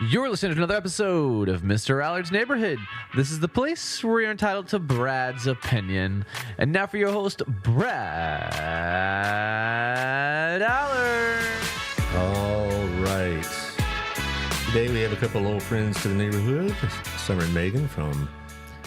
You're listening to another episode of Mr. Allard's Neighborhood. This is the place where you're entitled to Brad's opinion. And now for your host, Brad Allard. All right. Today we have a couple old friends to the neighborhood, Summer and Magan from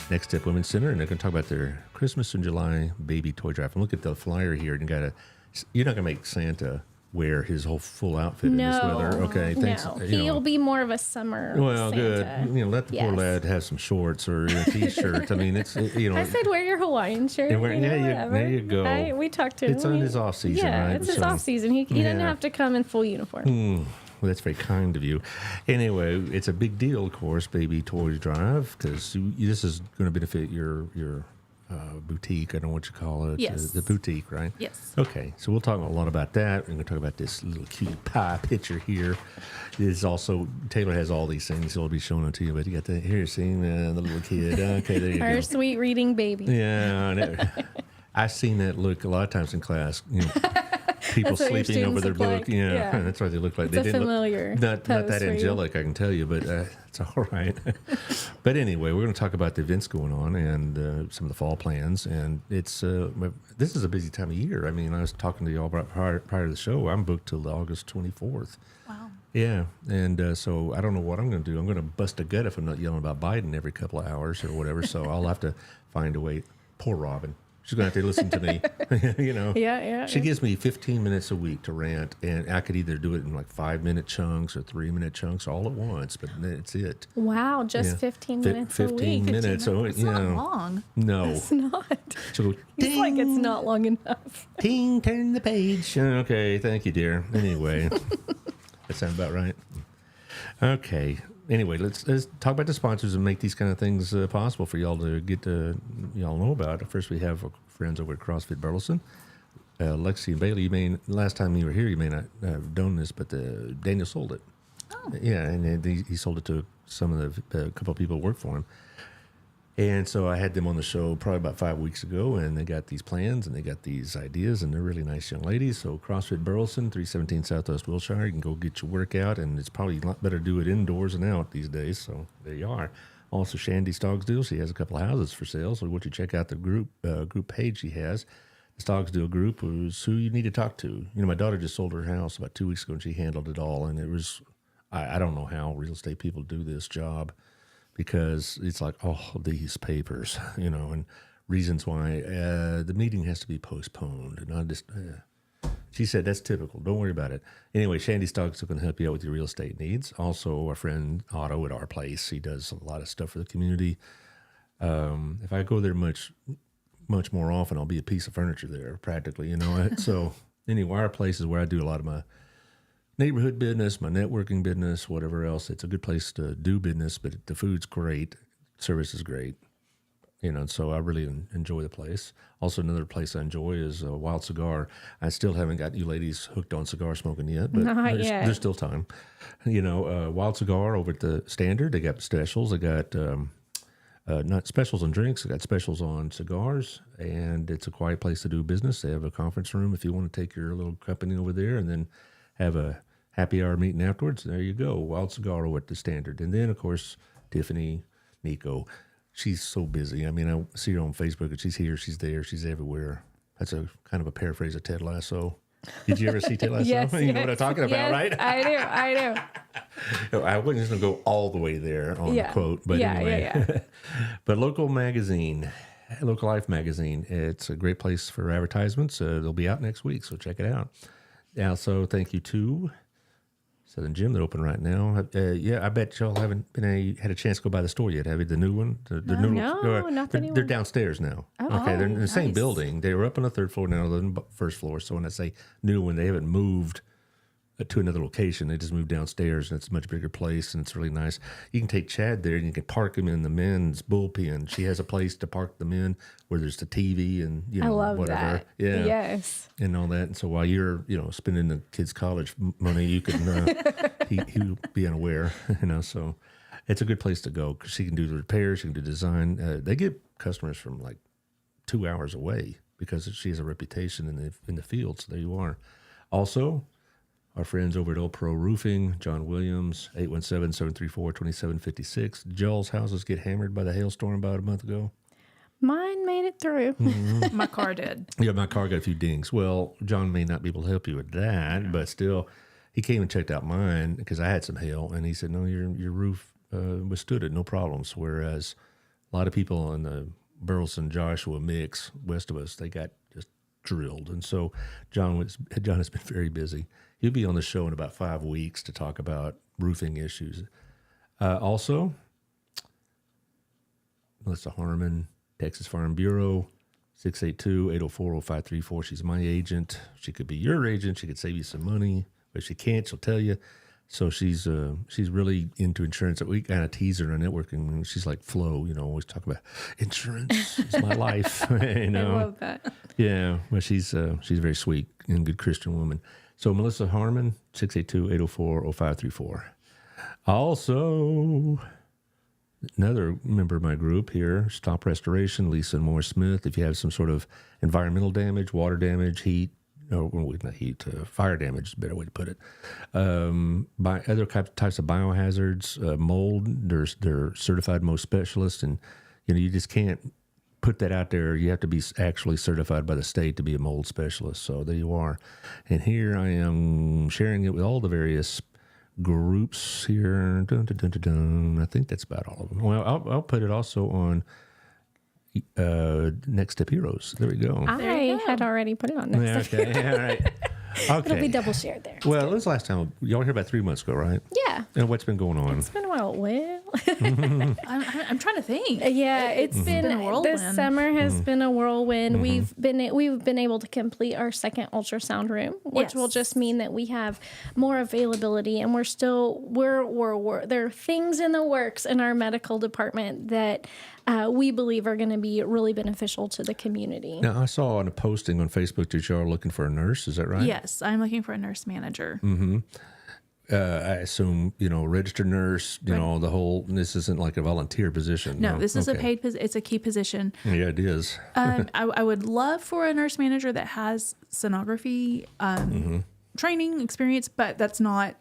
Next Step Women's Center, and they're going to talk about their Christmas in July baby toy drive. And look at the flyer here. You're not going to make Santa wear his whole full outfit in this weather. Okay, thanks. No, he'll be more of a summer Santa. Good. Let the poor lad have some shorts or a t-shirt. I mean, I said wear your Hawaiian shirt. There you go. We talked to him. It's on his off season, right? Yeah, it's his off season. He doesn't have to come in full uniform. Well, that's very kind of you. Anyway, it's a big deal, of course, baby toys drive, because this is going to benefit your boutique. I don't know what you call it. Yes. The boutique, right? Yes. Okay, so we'll talk a lot about that. We're going to talk about this little cute pie picture here. There's also, Taylor has all these things. He'll be showing them to you, but you got the, here, seeing the little kid. Okay, there you go. Our sweet reading baby. Yeah. I've seen that look a lot of times in class. People sleeping over their book. Like. Yeah, that's what they look like. It's they a familiar not that angelic, I can tell you, but it's all right. But anyway, we're going to talk about the events going on and some of the fall plans. And it's this is a busy time of year. I mean, I was talking to y'all about prior to the show. I'm booked till August 24th. Wow. Yeah, and so I don't know what I'm going to do. I'm going to bust a gut if I'm not yelling about Biden every couple of hours or whatever. So I'll have to find a way. Poor Robin. She's going to have to listen to me, Yeah. She gives me 15 minutes a week to rant, and I could either do it in like 5-minute chunks or 3-minute chunks all at once, but that's it. Wow, just 15 minutes a week. 15 minutes. So, it's not long. No. It's not. She'll go, It's like it's not long enough. ting, turn the page. Okay, thank you, dear. Anyway, that sounds about right. Okay. Anyway, let's talk about the sponsors and make these kind of things possible for y'all to get to y'all know about. First, we have friends over at CrossFit Burleson, Lexi and Bailey. Last time you were here, you may not have done this, but Daniel sold it. Oh. Yeah, and he sold it to some of a couple of people who work for him. And so I had them on the show probably about 5 weeks ago, and they got these plans and they got these ideas, and they're really nice young ladies. So CrossFit Burleson, 317 Southwest Wilshire, you can go get your workout, and it's probably a lot better to do it indoors than out these days. So there you are. Also, Shandy Stoggs Deal, she has a couple of houses for sale. So once you check out the group page she has, the Stoggs Deal group is who you need to talk to. My daughter just sold her house about 2 weeks ago, and she handled it all. And it was, I don't know how real estate people do this job, because it's like, these papers, and reasons why the meeting has to be postponed. And I just, she said, that's typical. Don't worry about it. Anyway, Shandy Stoggs is going to help you out with your real estate needs. Also, our friend Otto at our place, he does a lot of stuff for the community. If I go there much more often, I'll be a piece of furniture there, practically, So anyway, our place is where I do a lot of my neighborhood business, my networking business, whatever else. It's a good place to do business, but the food's great, service is great, and so I really enjoy the place. Also, another place I enjoy is Wild Cigar. I still haven't got you ladies hooked on cigar smoking yet, but there's still time. Wild Cigar over at the Standard, they got specials. They got not specials on drinks, they got specials on cigars, and it's a quiet place to do business. They have a conference room if you want to take your little company over there and then have a happy hour meeting afterwards. There you go. Wild Cigar over at the Standard. And then, of course, Tiffany, Nico. She's so busy. I mean, I see her on Facebook, and she's here, she's there, she's everywhere. That's a kind of a paraphrase of Ted Lasso. Did you ever see Ted Lasso? Yes, You know what I'm talking about, right? I No, I wasn't just going to go all the way there on the quote. But anyway. But Local Magazine, Local Life Magazine, it's a great place for advertisements. They'll be out next week, so check it out. Also, thank you to Southern Gym. They're open right now. I bet y'all haven't had a chance to go by the store yet, have you? The new one? Not the new They're one. downstairs now. Okay, they're in the same building. They were up on the third floor, now they're on the first floor. So when I say new one, they haven't moved to another location. They just moved downstairs, and it's a much bigger place, and it's really nice. You can take Chad there, and you can park him in the men's bullpen. She has a place to park them in where there's the TV and I love whatever. that. Yeah, Yes. and all that. And so while you're spending the kids' college money, you can he'll be unaware. So it's a good place to go because she can do the repairs, she can do design. They get customers from like 2 hours away because she has a reputation in the field. So there you are. Also, Our friends over at Old Pro Roofing, John Williams, 817-734-2756. Joel's houses get hammered by the hailstorm about a month ago. Mine made it through. My car did. Yeah, my car got a few dings. Well, John may not be able to help you with that, but still, he came and checked out mine because I had some hail, and he said, no, your roof withstood it, no problems. Whereas a lot of people in the Burleson, Joshua mix west of us, they got just drilled. And so John has been very busy. He'll be on the show in about 5 weeks to talk about roofing issues. Also, Melissa Harmon, Texas Farm Bureau, 682-804-0534. She's my agent. She could be your agent. She could save you some money. But if she can't, she'll tell you. So she's really into insurance. We kind of tease her on networking. She's like Flo, always talk about insurance is my life. I love that. Yeah, well, she's very sweet and good Christian woman. So Melissa Harmon, 682-804-0534. Also, another member of my group here, Stop Restoration, Lisa and Moore Smith. If you have some sort of environmental damage, water damage, heat, fire damage is a better way to put it. By other types of biohazards, mold, they're certified most specialists, and you just can't put that out there. You have to be actually certified by the state to be a mold specialist. So there you are. And here I am sharing it with all the various groups here. Dun, dun, dun, dun, dun. I think that's about all of them. Well, I'll put it also on Next Step Heroes. There we go. I had already put it on Next Step. Okay, all right. Okay. It'll be double shared there. Well, it was last time. Y'all were here about 3 months ago, right? Yeah. And what's been going on? It's been a while. Well, I'm trying to think. yeah, it's been a whirlwind. This summer has been a whirlwind. We've been able to complete our second ultrasound room, which will just mean that we have more availability, and we're there are things in the works in our medical department that we believe are going to be really beneficial to the community. Now, I saw on a posting on Facebook that y'all are looking for a nurse. Is that right? Yes, I'm looking for a nurse manager. I assume, registered nurse, the whole, this isn't like a volunteer position. No, this is a paid position. It's a key position. Yeah, it is. I would love for a nurse manager that has sonography training experience, but that's not.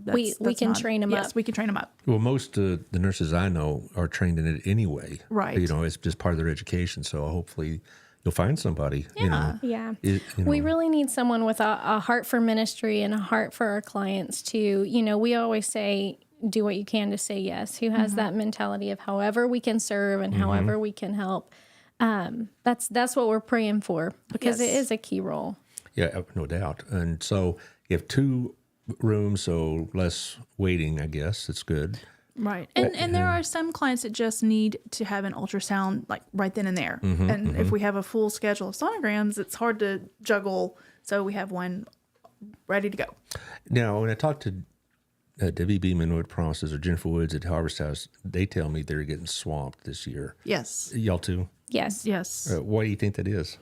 We can train them up. Yes, we can train them up. Well, most of the nurses I know are trained in it anyway. Right. It's just part of their education. So hopefully you'll find somebody. Yeah. We really need someone with a heart for ministry and a heart for our clients too. We always say, do what you can to say yes. Who has that mentality of however we can serve and however we can help. That's what we're praying for, because it is a key role. Yeah, no doubt. And so you have 2 rooms, so less waiting, I guess. It's good. Right. And there are some clients that just need to have an ultrasound like right then and there. And if we have a full schedule of sonograms, it's hard to juggle. So we have one ready to go. Now, when I talk to Debbie Beeman, Wood Process, or Jennifer Woods at Harvest House, they tell me they're getting swamped this year. Yes. Y'all too? Yes. Yes. Why do you think that is?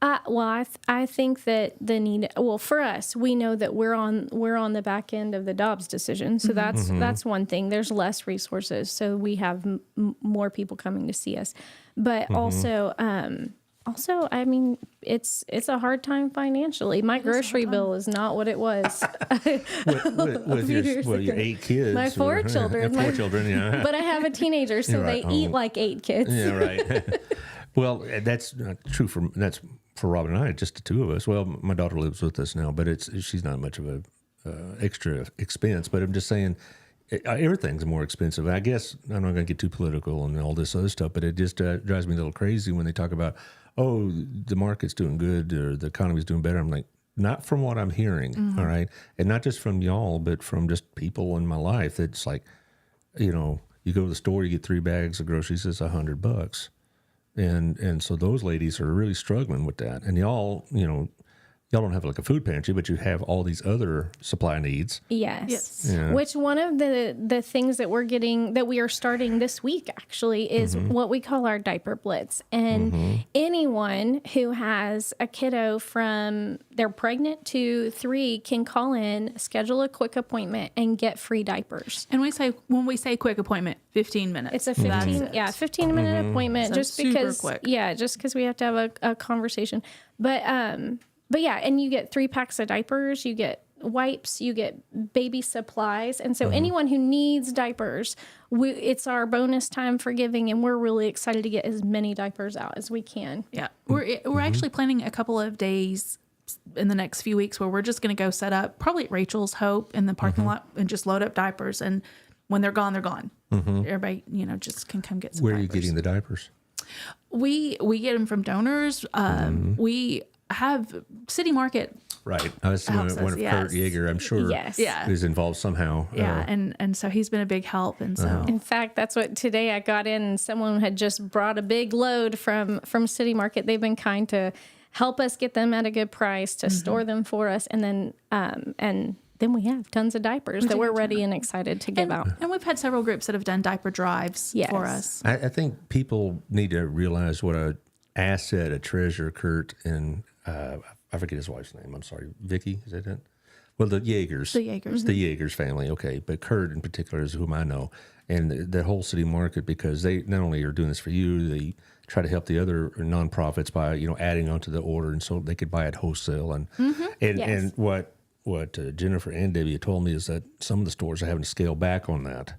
I think that the need. Well, for us, we know that we're on the back end of the Dobbs decision, so that's one thing. There's less resources, so we have more people coming to see us. But also, I mean, it's a hard time financially. My grocery bill is not what it was. With your 8 kids. My 4 children. 4 children, yeah. But I have a teenager, so they eat like 8 kids. Yeah, right. Well, that's not true that's for Robin and I, just the 2 of us. Well, my daughter lives with us now, but she's not much of a extra expense. But I'm just saying, everything's more expensive. I guess I'm not going to get too political and all this other stuff, but it just drives me a little crazy when they talk about, the market's doing good or the economy's doing better. I'm like, not from what I'm hearing, all right? And not just from y'all, but from just people in my life. It's like, you go to the store, you get 3 bags of groceries, it's $100. And so those ladies are really struggling with that. And y'all don't have like a food pantry, but you have all these other supply needs. Yes. Yeah. Which one of the things that we are starting this week actually is what we call our diaper blitz. And anyone who has a kiddo from they're pregnant to 3 can call in, schedule a quick appointment, and get free diapers. And when we say quick appointment, 15 minutes. It's a 15-minute appointment, So just super because quick. just because we have to have a conversation. But yeah, and you get 3 packs of diapers. You get wipes, you get baby supplies. And so anyone who needs diapers, it's our bonus time for giving, and we're really excited to get as many diapers out as we can. Yeah. We're actually planning a couple of days in the next few weeks where we're just going to go set up probably at Rachel's Hope in the parking lot and just load up diapers. And when they're gone, they're gone. Everybody, just can come get some Where diapers. are you getting the diapers? We get them from donors. We have City Market. Right. I was one of Kurt Yeager, I'm sure, Yes. Yeah. is involved somehow. Yeah. And so he's been a big help. And so In fact, that's what today I got in, and someone had just brought a big load from City Market. They've been kind to help us get them at a good price, to store them for us, and then we have tons of diapers that we're ready and excited to give out. And we've had several groups that have done diaper drives Yes. for us. I think people need to realize what a asset, a treasure Kurt and I forget his wife's name. I'm sorry. Vicky, is that it? Well, the Yeagers. The Yeagers. The Yeagers family, okay. But Kurt in particular is whom I know. And the whole City Market, because they not only are doing this for you, they try to help the other nonprofits by, adding onto the order, and so they could buy it wholesale. And and what Jennifer and Debbie had told me is that some of the stores are having to scale back on that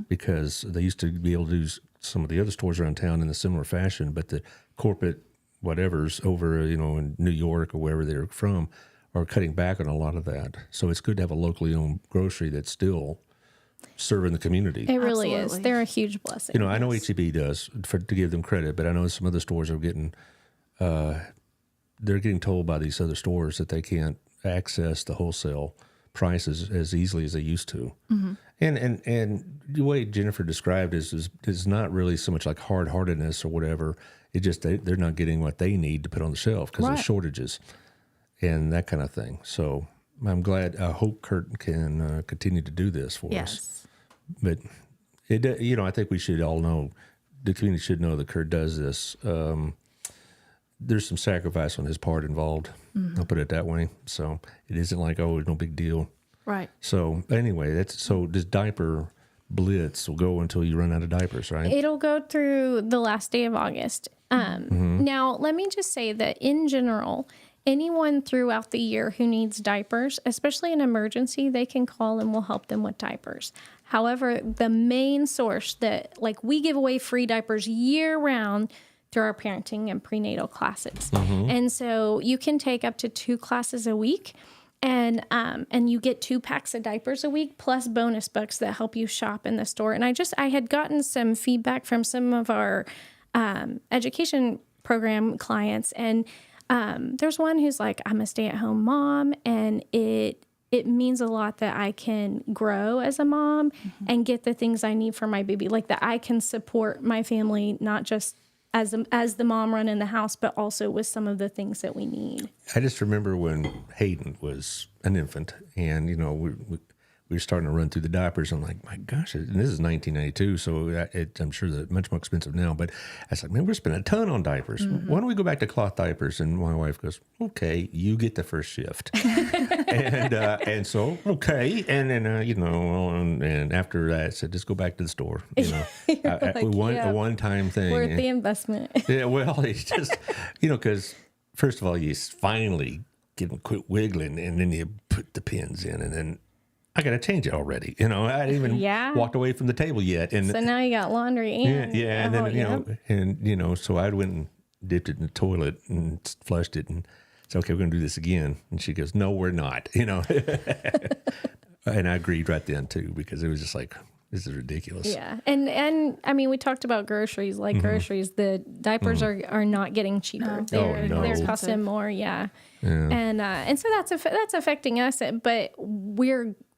because they used to be able to do some of the other stores around town in a similar fashion, but the corporate whatever's over, in New York or wherever they're from are cutting back on a lot of that. So it's good to have a locally owned grocery that's still serving the community. It really is. Absolutely. They're a huge blessing. I know HEB does to give them credit, but I know some other stores are getting, they're getting told by these other stores that they can't access the wholesale prices as easily as they used to. And the way Jennifer described is not really so much like hard-heartedness or whatever. It just they're not getting what they need to put on the shelf because of shortages and that kind of thing. So I'm glad. I hope Kurt can continue to do this for us. Yes. But I think we should all know, the community should know that Kurt does this. There's some sacrifice on his part involved. I'll put it that way. So it isn't like, oh, it's no big deal. Right. So anyway, this diaper blitz will go until you run out of diapers, right? It'll go through the last day of August. Now, let me just say that in general, anyone throughout the year who needs diapers, especially in emergency, they can call and we'll help them with diapers. However, the main source that, we give away free diapers year round through our parenting and prenatal classes. And so you can take up to 2 classes a week. And you get 2 packs of diapers a week plus bonus books that help you shop in the store. And I had gotten some feedback from some of our education program clients, and there's one who's like, I'm a stay-at-home mom, and it means a lot that I can grow as a mom and get the things I need for my baby, like that I can support my family, not just as the mom running the house, but also with some of the things that we need. I just remember when Hayden was an infant, and we were starting to run through the diapers. I'm like, my gosh, and this is 1992, so I'm sure that much more expensive now. But I was like, man, we're spending a ton on diapers. Why don't we go back to cloth diapers? And my wife goes, okay, you get the first shift. and so, okay. And then, and after that, I said, just go back to the store. A one-time thing. Worth the investment. Yeah, well, it's just, because first of all, you finally get them quit wiggling, and then you put the pins in, and then I got to change it already. I hadn't even walked away from the table yet. And so now you got laundry and and then so I went and dipped it in the toilet and flushed it and said, okay, we're going to do this again. And she goes, no, we're not. And I agreed right then too, because it was just like, this is ridiculous. Yeah. And I mean, we talked about groceries, groceries, the diapers are not getting cheaper. They're costing more. Yeah. And so that's affecting us, but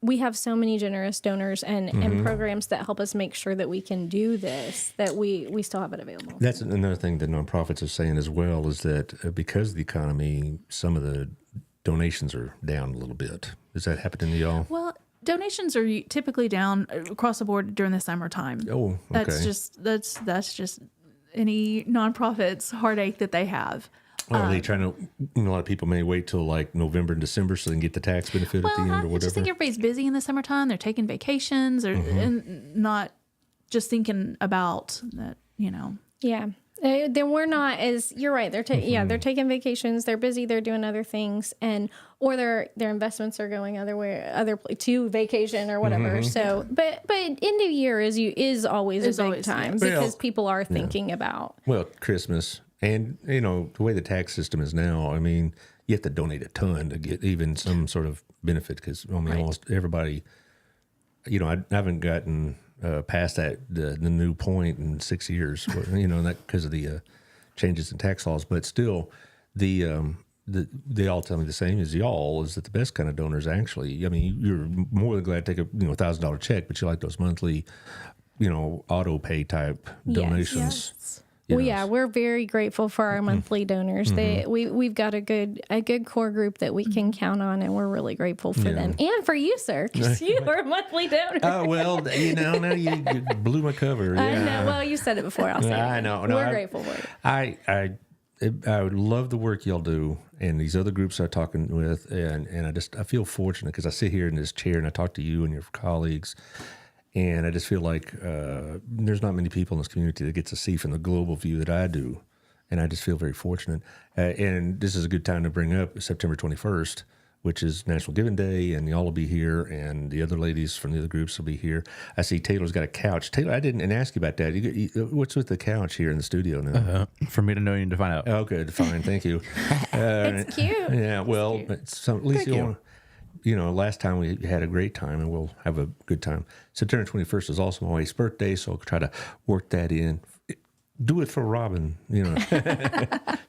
we have so many generous donors and programs that help us make sure that we can do this, that we still have it available. That's another thing that nonprofits are saying as well, is that because of the economy, some of the donations are down a little bit. Is that happening to y'all? Well, donations are typically down across the board during the summertime. Oh, okay. That's just any nonprofit's heartache that they have. Well, are they trying to? A lot of people may wait till like November and December so they can get the tax benefit at the end or whatever. I just think everybody's busy in the summertime. They're taking vacations, and not just thinking about that. Yeah. Then we're not as you're right. They're they're taking vacations. They're busy. They're doing other things, or their investments are going to vacation or whatever. So, but end of year is always a big time because people are thinking about Christmas, and the way the tax system is now. I mean, you have to donate a ton to get even some sort of benefit because almost everybody. I haven't gotten past the new point in 6 years. That because of the changes in tax laws, but still, they all tell me the same as y'all is that the best kind of donors actually. I mean, you're more than glad to take a $1,000 check, but you like those monthly, auto pay type donations. Yes. Well, we're very grateful for our monthly donors. We've got a good core group that we can count on, and we're really grateful for them and for you, sir, because you are a monthly donor. Oh well, now you blew my cover. Yeah. I know. Well, you said it before. I'll say it. I know. No, we're grateful for it. I would love the work y'all do, and these other groups I'm talking with, and I feel fortunate because I sit here in this chair and I talk to you and your colleagues. And I just feel like there's not many people in this community that get to see from the global view that I do. And I just feel very fortunate. And this is a good time to bring up September 21st, which is National Giving Day, and y'all will be here, and the other ladies from the other groups will be here. I see Taylor's got a couch. Taylor, I didn't ask you about that. What's with the couch here in the studio now? For me to know, you need to find out. Oh, good. Fine. Thank you. It's cute. Yeah, well, at least last time we had a great time, and we'll have a good time. September 21st is also my wife's birthday, so I'll try to work that in. Do it for Robin,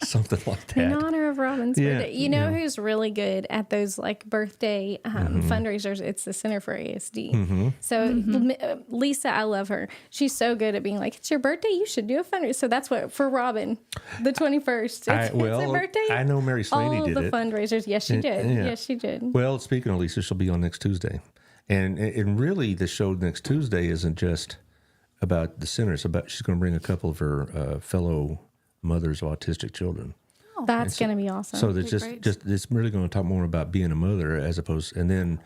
something like that. In honor of Robin's birthday. Who's really good at those birthday fundraisers? It's the Center for ASD. So Lisa, I love her. She's so good at being like, it's your birthday, you should do a fundraiser. So that's what for Robin, the 21st. It's her birthday. I know Mary Slaney did it. All the fundraisers. Yes, she did. Yeah. Yes, she did. Well, speaking of Lisa, she'll be on next Tuesday. And really the show next Tuesday isn't just about the center. It's about she's going to bring a couple of her fellow mothers of autistic children. Oh, that's going to be awesome. So it's it's really going to talk more about being a mother as opposed. And then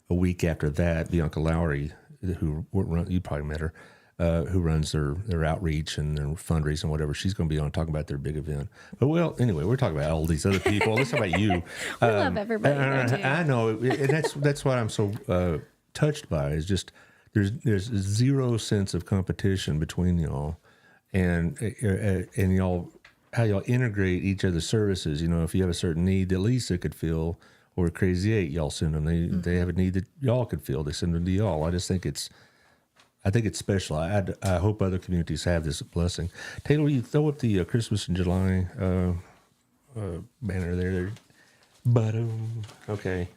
a week after that, Bianca Lowry, who you probably met her, who runs their outreach and their fundraising and whatever. She's going to be on talking about their big event. But anyway, we're talking about all these other people. Let's talk about you. We love everybody. I know, and that's what I'm so touched by. Is just. There's zero sense of competition between y'all, and y'all how y'all integrate each other's services. If you have a certain need that Lisa could fill or Crazy 8, y'all send them. They have a need that y'all could fill. They send them to y'all. I just think it's special. I hope other communities have this blessing. Taylor, will you throw up the Christmas in July banner there? But okay.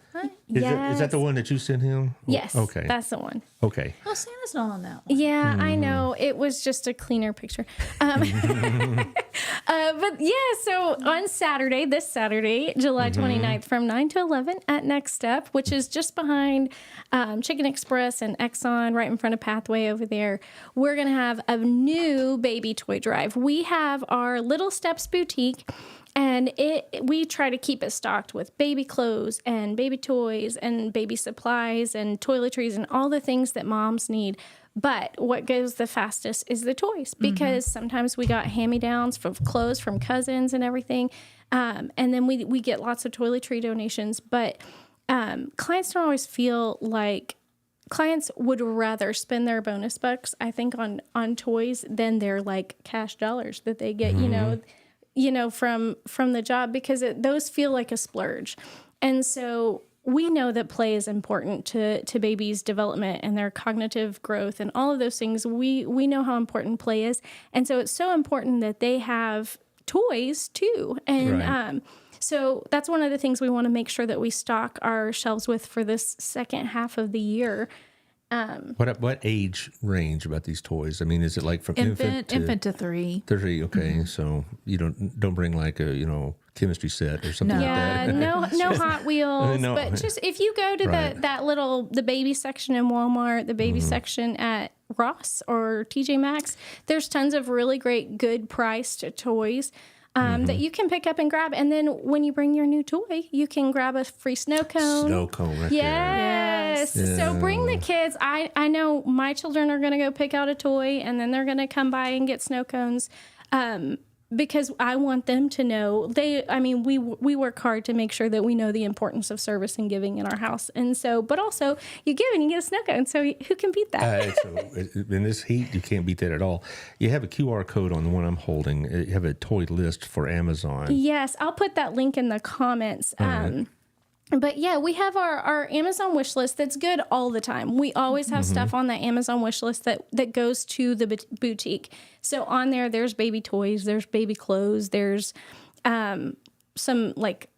Is that the one that you sent him? Yes. Okay. That's the one. Okay. Oh, Santa's not on that one. Yeah, I know. It was just a cleaner picture. But so on this Saturday, July 29th, from 9 to 11 at Next Step, which is just behind Chicken Express and Exxon, right in front of Pathway over there, we're going to have a new baby toy drive. We have our Little Steps Boutique. And we try to keep it stocked with baby clothes and baby toys and baby supplies and toiletries and all the things that moms need. But what goes the fastest is the toys because sometimes we got hand-me-downs for clothes from cousins and everything. And then we get lots of toiletry donations. But clients don't always feel like clients would rather spend their bonus bucks, I think, on toys than their cash dollars that they get, from the job because those feel like a splurge. And so we know that play is important to babies' development and their cognitive growth and all of those things. We know how important play is. And so it's so important that they have toys too. And so that's one of the things we want to make sure that we stock our shelves with for this second half of the year. What age range about these toys? I mean, is it from infant to 3? 3, okay. So you don't bring a chemistry set or something like that. no Hot Wheels. No. But just if you go to the baby section in Walmart, the baby section at Ross or TJ Maxx, there's tons of really great, good priced toys. That you can pick up and grab. And then when you bring your new toy, you can grab a free snow cone. Snow cone right yes. there. Yes. So bring the kids. I know my children are going to go pick out a toy, and then they're going to come by and get snow cones. because I want them to know we work hard to make sure that we know the importance of service and giving in our house. And so, but also you give and you get a snow cone. So who can beat that? So in this heat, you can't beat that at all. You have a QR code on the one I'm holding. You have a toy list for Amazon. Yes. I'll put that link in the comments. But yeah, we have our Amazon wish list that's good all the time. We always have stuff on that Amazon wish list that goes to the boutique. So on there's baby toys, there's baby clothes, there's some like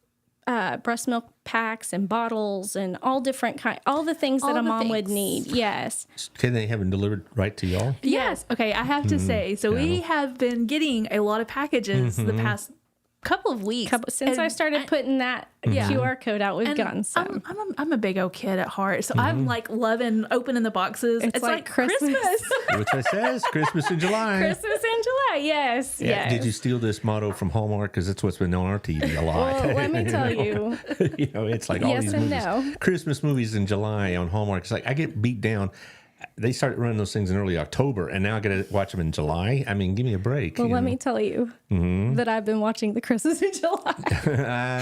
breast milk packs and bottles and all different all the things that a mom would need. Yes. Can they have them delivered right to y'all? Yes. Okay, I have to say, so we have been getting a lot of packages the past couple of weeks. Since I started putting that QR code out, we've gotten some. I'm a big old kid at heart, so I'm like loving opening the boxes. It's like Christmas. Which it says Christmas in July. Christmas in July, yes. Yeah. Yes. Did you steal this motto from Hallmark? Because that's what's been on our TV a lot. Well, let me tell you. It's like all Yes these and movies, no. Christmas movies in July on Hallmark. It's like I get beat down. They started running those things in early October, and now I got to watch them in July. I mean, give me a break. Well, let me tell you that I've been watching the Christmas in July.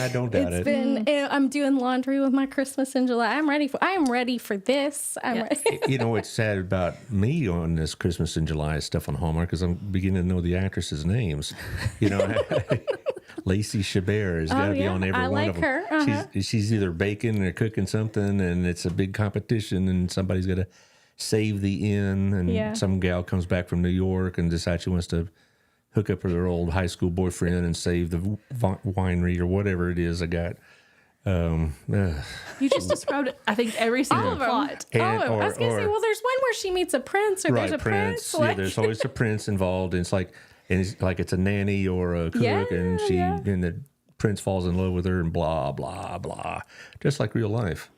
I don't doubt it. I'm doing laundry with my Christmas in July. I am ready for this. Ready. You know what's sad about me on this Christmas in July stuff on Hallmark is I'm beginning to know the actresses' names. You know, Lacey Chabert has got to be on every one of them. I like her. She's either baking or cooking something, and it's a big competition, and somebobody's got to save the inn, and some gal comes back from New York and decides she wants to hook up with her old high school boyfriend and save the winery or whatever it is I got. You just described, I think, every single plot. I was going to say, well, there's one where she meets a prince, or there's a prince. Yeah, there's always a prince involved, and it's a nanny or a cook, and the prince falls in love with her, and blah blah blah, just like real life.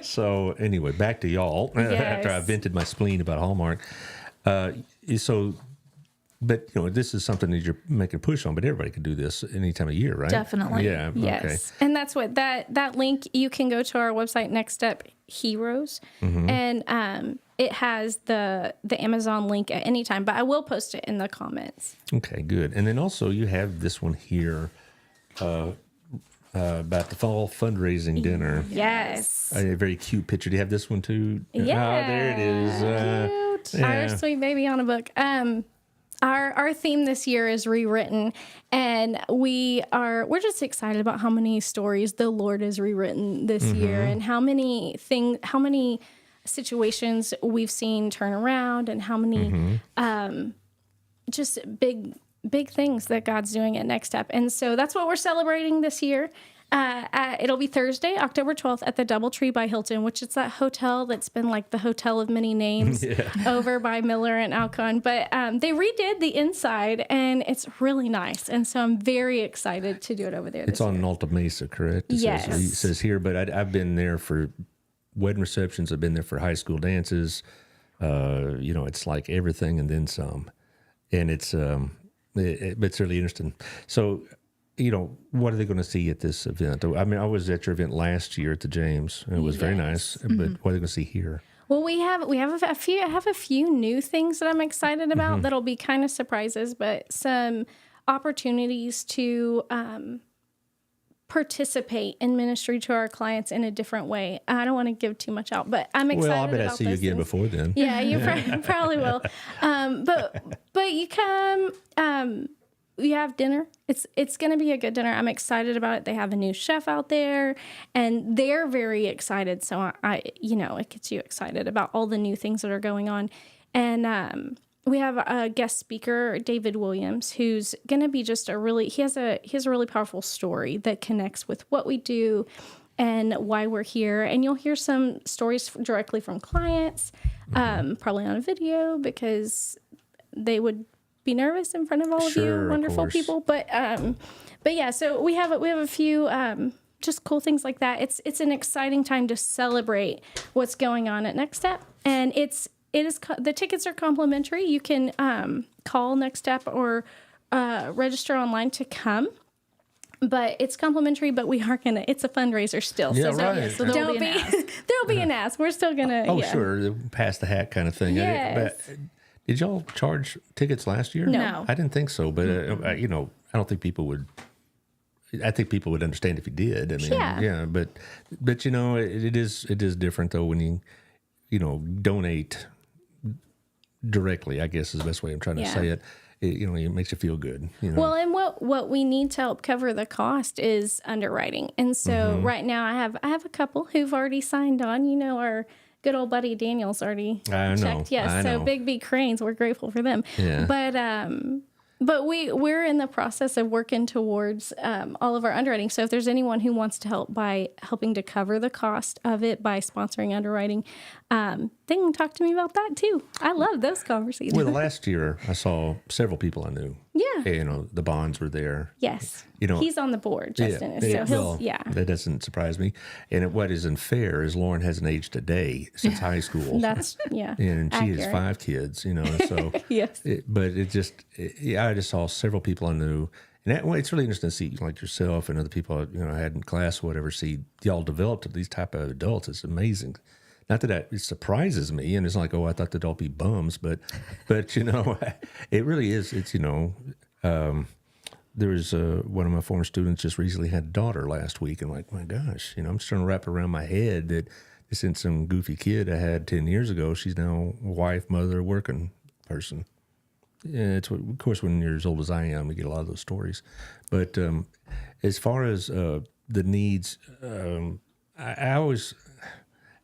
So anyway, back to y'all. After I vented my spleen about Hallmark, but this is something that you're making a push on. But everybody can do this any time of year, right? Definitely. Yeah. Yes. Okay. And that's what that link. You can go to our website, Next Step Heroes, and it has the Amazon link at any time. But I will post it in the comments. Okay, good. And then also you have this one here. About the fall fundraising dinner. Yes. A very cute picture. Do you have this one too? Yeah. Oh, there it is. Cute. Our sweet baby on a book. Our theme this year is rewritten, and we're just excited about how many stories the Lord has rewritten this year, and how many situations we've seen turn around, and how many just big things that God's doing at Next Step. And so that's what we're celebrating this year. It'll be Thursday, October 12th at the DoubleTree by Hilton, which is that hotel that's been like the hotel of many names over by Miller and Alcon. But they redid the inside, and it's really nice. And so I'm very excited to do it over there It's on Alta Mesa, correct? It says here, but I've been there for wedding receptions. I've been there for high school dances. It's like everything and then some. And it's really interesting. So, what are they going to see at this event? I mean, I was at your event last year at the James, and it was very nice. But what are they going to see here? Well, we have a few new things that I'm excited about that'll be kind of surprises, but some opportunities to participate in ministry to our clients in a different way. I don't want to give too much out, but I'm excited. Well, I bet about I see you again before then. Yeah, you probably will. But you come. You have dinner. It's going to be a good dinner. I'm excited about it. They have a new chef out there, and they're very excited. So it gets you excited about all the new things that are going on. And we have a guest speaker, David Williams, who's going to be just he has a really powerful story that connects with what we do and why we're here. And you'll hear some stories directly from clients, probably on a video, because they would be nervous in front of all of you wonderful people. But yeah, so we have a few just cool things like that. It's an exciting time to celebrate what's going on at Next Step, and the tickets are complimentary. You can call Next Step or register online to come. But it's complimentary, but it's a fundraiser still. Yeah, right. So there'll be an ask. There'll be an ask. We're still gonna. Sure, pass the hat kind of thing. Yes. But Did y'all charge tickets last year? No. I didn't think so, but I don't think people would. I think people would understand if you did. I mean, Yeah. but it is different though when you donate directly. I guess is the best way I'm trying to say it. It makes you feel good. Well, and what we need to help cover the cost is underwriting. And so right now I have a couple who've already signed on. Our good old buddy Daniel's already checked. Yes. I know. Big B Cranes, we're grateful for them. Yeah. But we're in the process of working towards all of our underwriting. So if there's anyone who wants to help by helping to cover the cost of it by sponsoring underwriting, they can talk to me about that too. I love those conversations. Well, last year I saw several people I knew. Yeah. The bonds were there. Yes. He's on the board, Justin. is. So that doesn't surprise me. And what isn't fair is Lauren hasn't aged a day since high school. That's And she has 5 kids, so. Yes. I just saw several people I knew. And it's really interesting to see, like yourself and other people I had in class or whatever, see y'all developed these type of adults. It's amazing. Not that it surprises me, and it's like, I thought they'd all be bums, but it really is. It's there was one of my former students just recently had a daughter last week, and like, my gosh, I'm just trying to wrap around my head that this isn't some goofy kid I had 10 years ago. She's now a wife, mother, working person. Yeah, of course, when you're as old as I am, we get a lot of those stories. But as far as the needs, I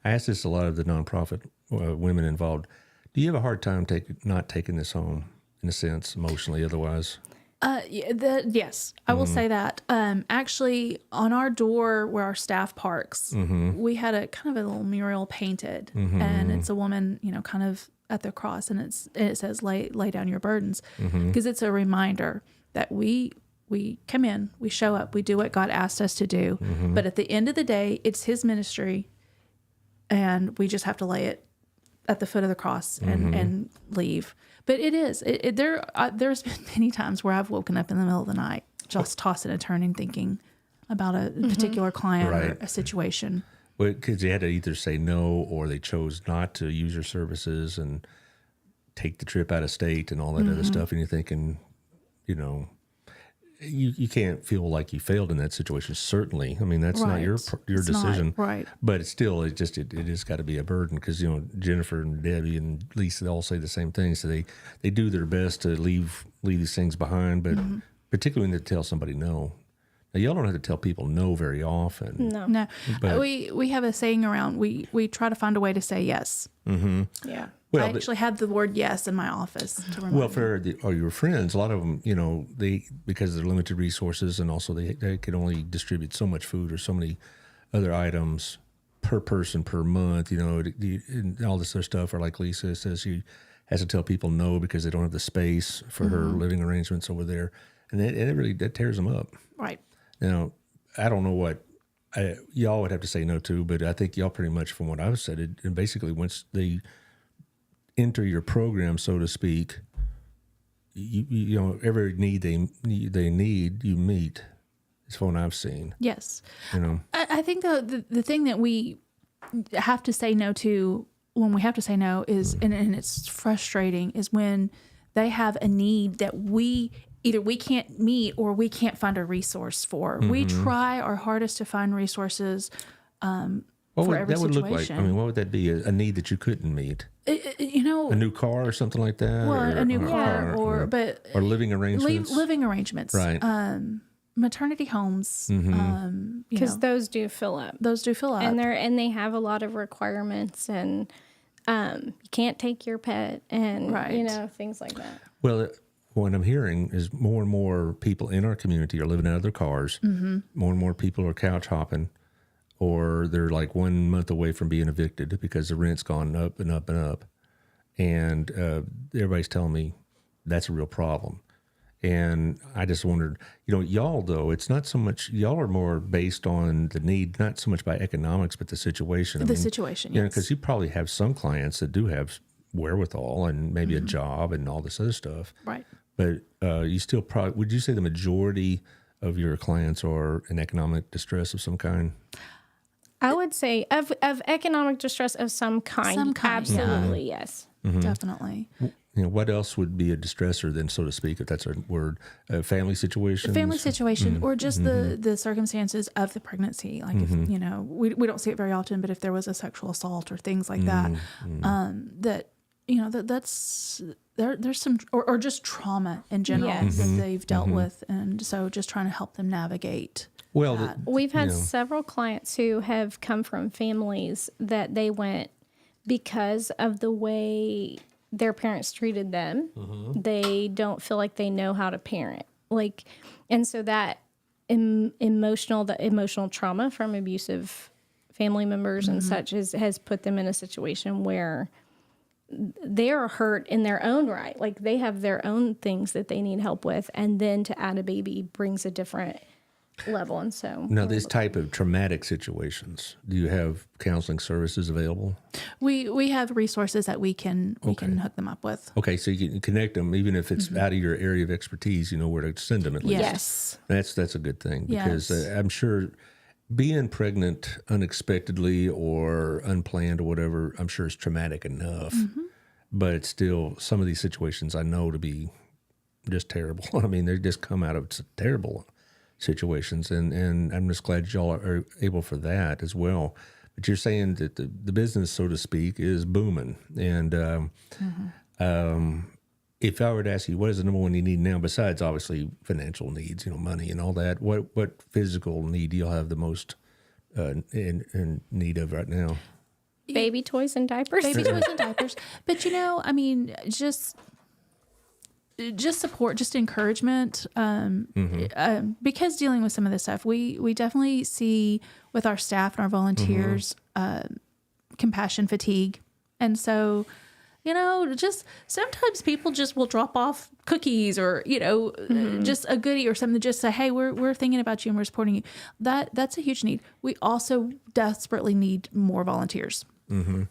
ask this a lot of the nonprofit women involved. Do you have a hard time not taking this home, in a sense, emotionally, otherwise? Yes, I will say that. Actually, on our door where our staff parks, we had a kind of a little mural painted, and it's a woman, kind of at the cross, and it says lay down your burdens, because it's a reminder that we come in, we show up, we do what God asked us to do, but at the end of the day, it's His ministry, and we just have to lay it at the foot of the cross and leave. But it is. There's been many times where I've woken up in the middle of the night, just tossing and turning, thinking about a particular client or a situation. Well, because they had to either say no or they chose not to use your services and take the trip out of state and all that other stuff. And you're thinking, you can't feel like you failed in that situation. Certainly, I mean that's not your decision, right? But it's still, it has got to be a burden because Jennifer and Debbie and Lisa, they all say the same thing. So they do their best to leave these things behind, but particularly when they tell somebody no. Now y'all don't have to tell people no very often. No. But we have a saying around. We try to find a way to say yes. Mm-hmm. Yeah. Well, I actually had the word yes in my office to remind me. For your friends, a lot of them, they, because of their limited resources, and also they can only distribute so much food or so many other items per person per month, and all this other stuff. Or like Lisa says, she has to tell people no because they don't have the space for her living arrangements over there, and it really tears them up. Right. Now, I don't know what y'all would have to say no to, but I think y'all pretty much, from what I've said, and basically once they enter your program, so to speak, every need they need, you meet. It's what I've seen. Yes. I think the thing that we have to say no to, when we have to say no, is and it's frustrating, is when they have a need that either we can't meet or we can't find a resource for. We try our hardest to find resources for every situation. What would that look like? I mean, what would that be? A need that you couldn't meet? A new car or something like that? Well, a new car or living arrangements? Living arrangements. Right. Maternity homes. Because those do fill up. And they have a lot of requirements, and you can't take your pet, and things like that. Well, what I'm hearing is more and more people in our community are living out of their cars. More and more people are couch hopping, or they're like 1 month away from being evicted because the rent's gone up and up and up. And everybody's telling me that's a real problem. And I just wondered, y'all, though, it's not so much, y'all are more based on the need, not so much by economics, but the situation. Situation, yes. Because you probably have some clients that do have wherewithal and maybe a job and all this other stuff. Right. But you still probably, would you say the majority of your clients are in economic distress of some kind? I would say of economic distress of some kind. Absolutely, yes. Definitely. what else would be a distressor then, so to speak, if that's a word? Family situations? Family situation, or just the circumstances of the pregnancy. Like if, we don't see it very often, but if there was a sexual assault or things like that, that's there's some, or just trauma in general that they've dealt with. And so just trying to help them navigate. Well, we've had several clients who have come from families that they went because of the way their parents treated them. They don't feel like they know how to parent. And so that emotional trauma from abusive family members and such has put them in a situation where they're hurt in their own right. Like they have their own things that they need help with. And then to add a baby brings a different level. And so now these type of traumatic situations, do you have counseling services available? We have resources that we can hook them up with. Okay, so you can connect them, even if it's out of your area of expertise, you know where to send them at least. Yes. That's a good thing, because I'm sure being pregnant unexpectedly or unplanned or whatever, I'm sure is traumatic enough. But it's still, some of these situations I know to be just terrible. I mean, they just come out of terrible situations, and I'm just glad y'all are able for that as well. But you're saying that the business, so to speak, is booming. And if I were to ask you, what is the number one you need now, besides obviously financial needs, money and all that, what physical need do y'all have the most in need of right now? baby toys and diapers. Baby toys and diapers. But just support, just encouragement, because dealing with some of this stuff, we definitely see with our staff and our volunteers compassion fatigue. And so, just sometimes people just will drop off cookies or, just a goodie or something to just say, hey, we're thinking about you and we're supporting you. That's a huge need. We also desperately need more volunteers. Why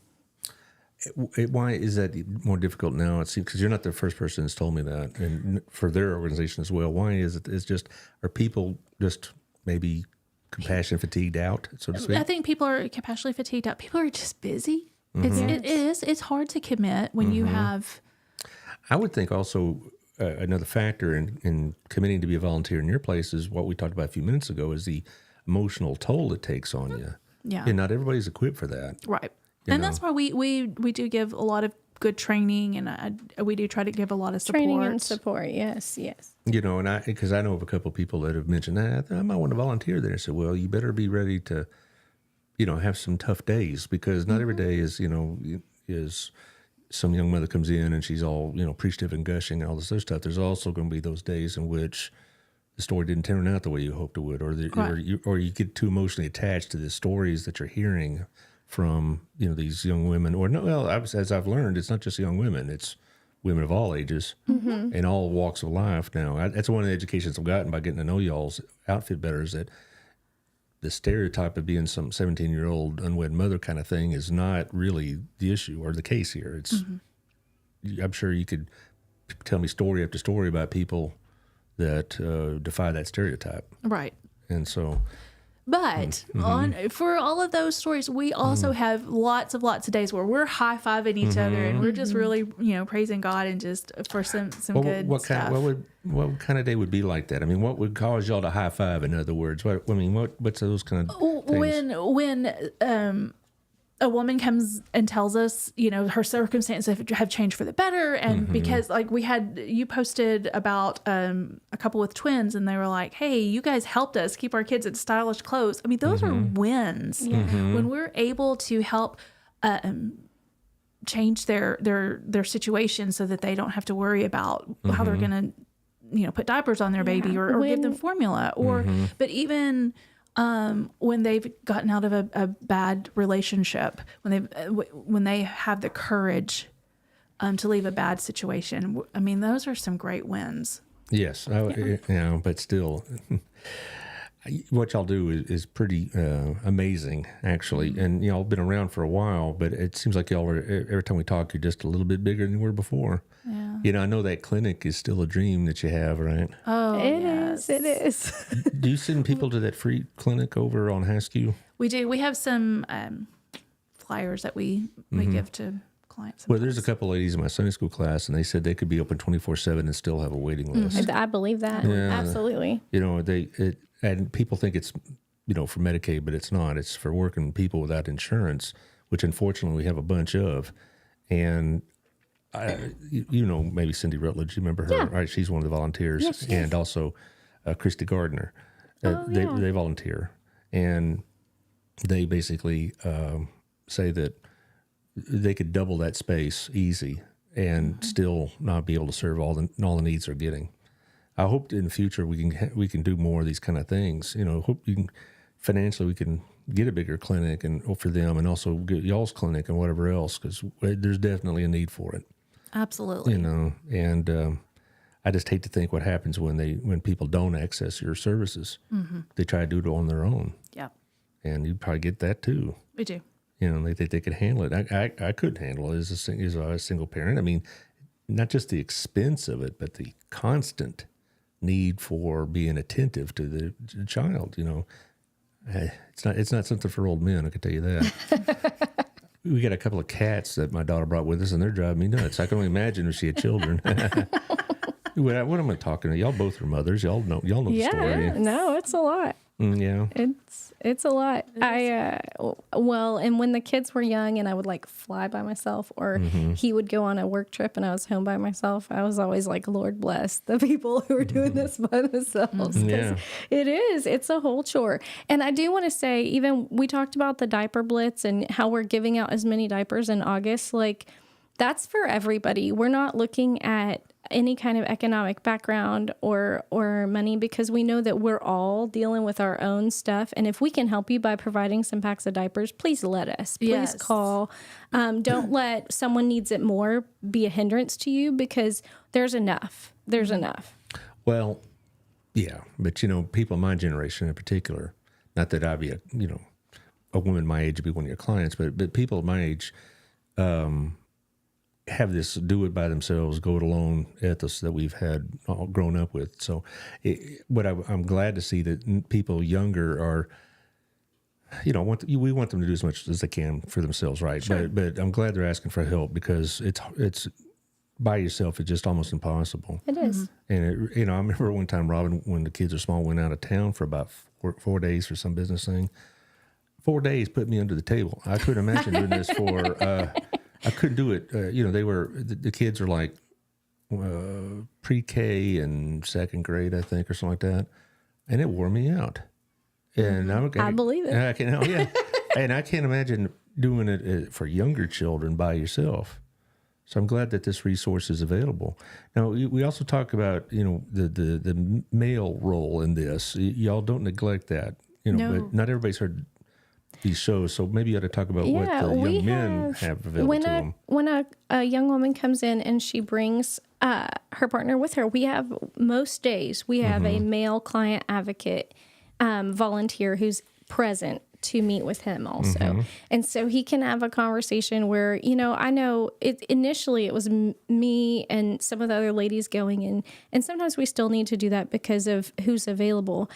is that more difficult now? It seems, because you're not the first person that's told me that, and for their organization as well. Why is it? Are people just maybe compassion fatigued out, so to speak? I think people are compassionately fatigued out. People are just busy. It's hard to commit when you have. I would think also another factor in committing to be a volunteer in your place is what we talked about a few minutes ago, is the emotional toll it takes on you. Yeah. And not everybody's equipped for that. Right. And that's why we do give a lot of good training, and we do try to give a lot of support. Training and support, yes. And because I know of a couple of people that have mentioned that I might want to volunteer there. I said, well, you better be ready to, have some tough days, because not every day is some young mother comes in and she's all, appreciative and gushing and all this other stuff. There's also going to be those days in which the story didn't turn out the way you hoped it would, or you get too emotionally attached to the stories that you're hearing from these young women, as I've learned, it's not just young women; it's women of all ages and all walks of life. Now, that's one of the educations I've gotten by getting to know y'all's outfit better, is that the stereotype of being some 17-year-old unwed mother kind of thing is not really the issue or the case here. It's I'm sure you could tell me story after story about people that defy that stereotype, right? And so. But for all of those stories, we also have lots of days where we're high-fiving each other, and we're just really, praising God, and just for some good stuff. What kind of day would be like that? I mean, what would cause y'all to high five? In other words, what's those kind of things? When a woman comes and tells us, her circumstances have changed for the better. And because you posted about a couple with twins, and they were like, hey, you guys helped us keep our kids in stylish clothes. I mean, those are wins. When we're able to help change their situation so that they don't have to worry about how they're going to, put diapers on their baby or give them formula, but even when they've gotten out of a bad relationship, when they have the courage to leave a bad situation. I mean, those are some great wins. Yes, but still, what y'all do is pretty amazing, actually. And y'all been around for a while, but it seems like y'all every time we talk, you're just a little bit bigger than you were before. Yeah. I know that clinic is still a dream that you have, right? Oh, It is. Do you send people to that free clinic over on Haskew? We do. We have some flyers that we give to clients. clients. Well, there's a couple ladies in my Sunday school class, and they said they could be open 24/7 and still have a waiting list. I believe that. Absolutely. You know, and people think it's, you know, for Medicaid, but it's not. It's for working people without insurance, which unfortunately we have a bunch of. And you know, maybe Cindy Rutledge, you remember her, Yeah. right? She's one of the volunteers, Yes, she and is. also Christy Gardner. They volunteer, and they basically say that they could double that space easy and still not be able to serve all the needs they're getting. I hope in the future we can do more of these kind of things. You know, hope financially we can get a bigger clinic and for them, and also get y'all's clinic and whatever else, because there's definitely a need for it. Absolutely. You know, and I just hate to think what happens when people don't access your services. They try to do it on their own, Yeah, and you probably get that too. we do. You know, they think they could handle it. I couldn't handle it as a single parent. I mean, not just the expense of it, but the constant need for being attentive to the child. You know, it's not something for old men. I can tell you that. We got a couple of cats that my daughter brought with us, and they're driving me nuts. I can only imagine if she had children. What am I talking to? Y'all both are mothers. Y'all know the story. No, it's a lot. Yeah. It's a lot. And when the kids were young and I would like fly by myself, or he would go on a work trip and I was home by myself, I was always like, Lord bless the people who are doing this by themselves. 'Cause Yeah. it's a whole chore. And I do want to say, even we talked about the diaper blitz and how we're giving out as many diapers in August. Like, that's for everybody. We're not looking at any kind of economic background or money, because we know that we're all dealing with our own stuff. And if we can help you by providing some packs of diapers, please let us. Please Yes. call. Don't let someone needs it more be a hindrance to you, because there's enough. There's enough. Well, yeah, but you know, people in my generation in particular, not that I'd be a woman my age would be one of your clients, but people of my age have this do it by themselves, go it alone ethos that we've had all grown up with. So I'm glad to see that people younger are, you know, we want them to do as much as they can for themselves, right? Sure. But I'm glad they're asking for help, because it's by yourself, it's just almost impossible. It is. And I remember one time, Robin, when the kids were small, went out of town for about 4 days for some business thing. 4 days put me under the table. I couldn't imagine doing this for. I couldn't do it. The kids are like pre-K and second grade, I think, or something like that, and it wore me out. And I believe it. And I can't imagine doing it for younger children by yourself. So I'm glad that this resource is available. Now, we also talk about, you know, the male role in this. Y'all don't neglect that, you know, No. but not everybody's heard these shows, so maybe you ought to talk about what the young men have available to them. When a young woman comes in and she brings her partner with her, we have most days we have a male client advocate volunteer who's present to meet with him also. And so he can have a conversation where, you know, I know initially it was me and some of the other ladies going in, and sometimes we still need to do that because of who's available.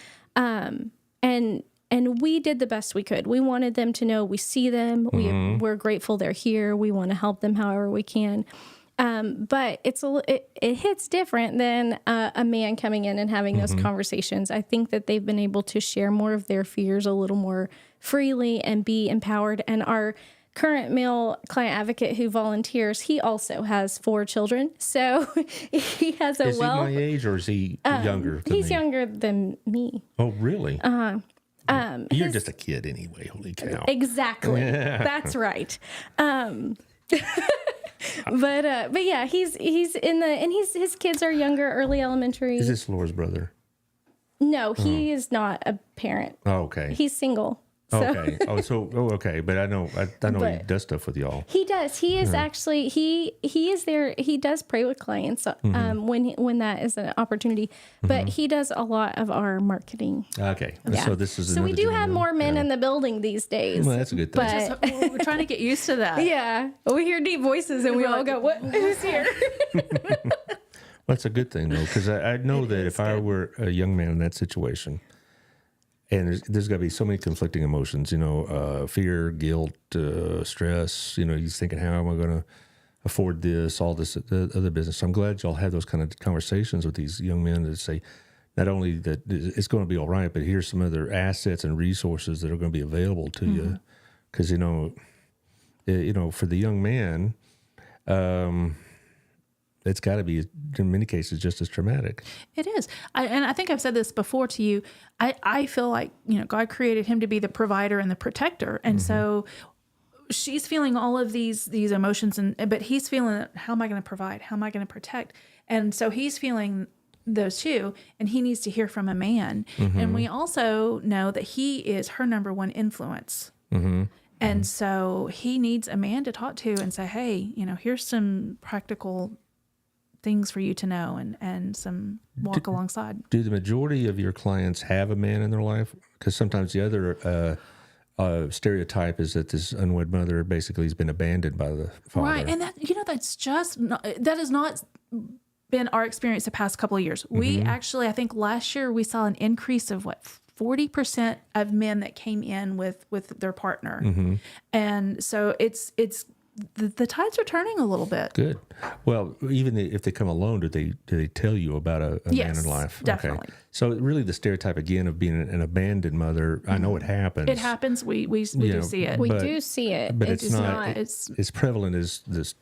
And we did the best we could. We wanted them to know we see them. We're grateful they're here. We want to help them however we can. But it hits different than a man coming in and having those conversations. I think that they've been able to share more of their fears a little more freely and be empowered. And our current male client advocate who volunteers, he also has 4 children. So he has a Is he my age, or is he younger than he's me? younger than me. Oh, really? You're just a kid anyway. Holy cow! Exactly. That's right. But yeah, he's in the, and his kids are younger, early elementary. Is this Laura's brother? No, he is not a parent. Oh, okay. He's single. So. Okay. Okay. But I know he But- does stuff with y'all. He does. He is actually he is there. He does pray with clients when that is an opportunity. But he does a lot of our marketing. Okay. Yeah. So this is so we another do have gentleman. more men Yeah. in the building these days. Well, that's a good thing. But We're trying to get used to that. yeah, we hear deep voices and we all go, "What? Who's here?" Well, that's a good thing, though, because I know that if I were a young man in that situation, and there's got to be so many conflicting emotions, you know, fear, guilt, stress, you know, he's thinking, how am I going to afford this, all this other business. So I'm glad y'all have those kind of conversations with these young men that say, not only that it's going to be all right, but here's some other assets and resources that are going to be available to you. Because, for the young man, it's got to be, in many cases, just as traumatic. It is. And I think I've said this before to you. I feel like, God created him to be the provider and the protector. And so she's feeling all of these emotions, but he's feeling, how am I going to provide? How am I going to protect? And so he's feeling those too, and he needs to hear from a man. And we also know that he is her number one influence. And so he needs a man to talk to and say, hey, here's some practical things for you to know and some walk alongside. Do the majority of your clients have a man in their life? Because sometimes the other stereotype is that this unwed mother basically has been abandoned by the father. Right. And that's just that has not been our experience the past couple of years. We actually, I think last year we saw an increase of 40% of men that came in with their partner. And so it's the tides are turning a little bit. Good. Well, even if they come alone, do they tell you about a man in life? Definitely. Okay. So really the stereotype again of being an abandoned mother, I know it happens. It happens. We do see it. We do see it. But it's not as prevalent as this,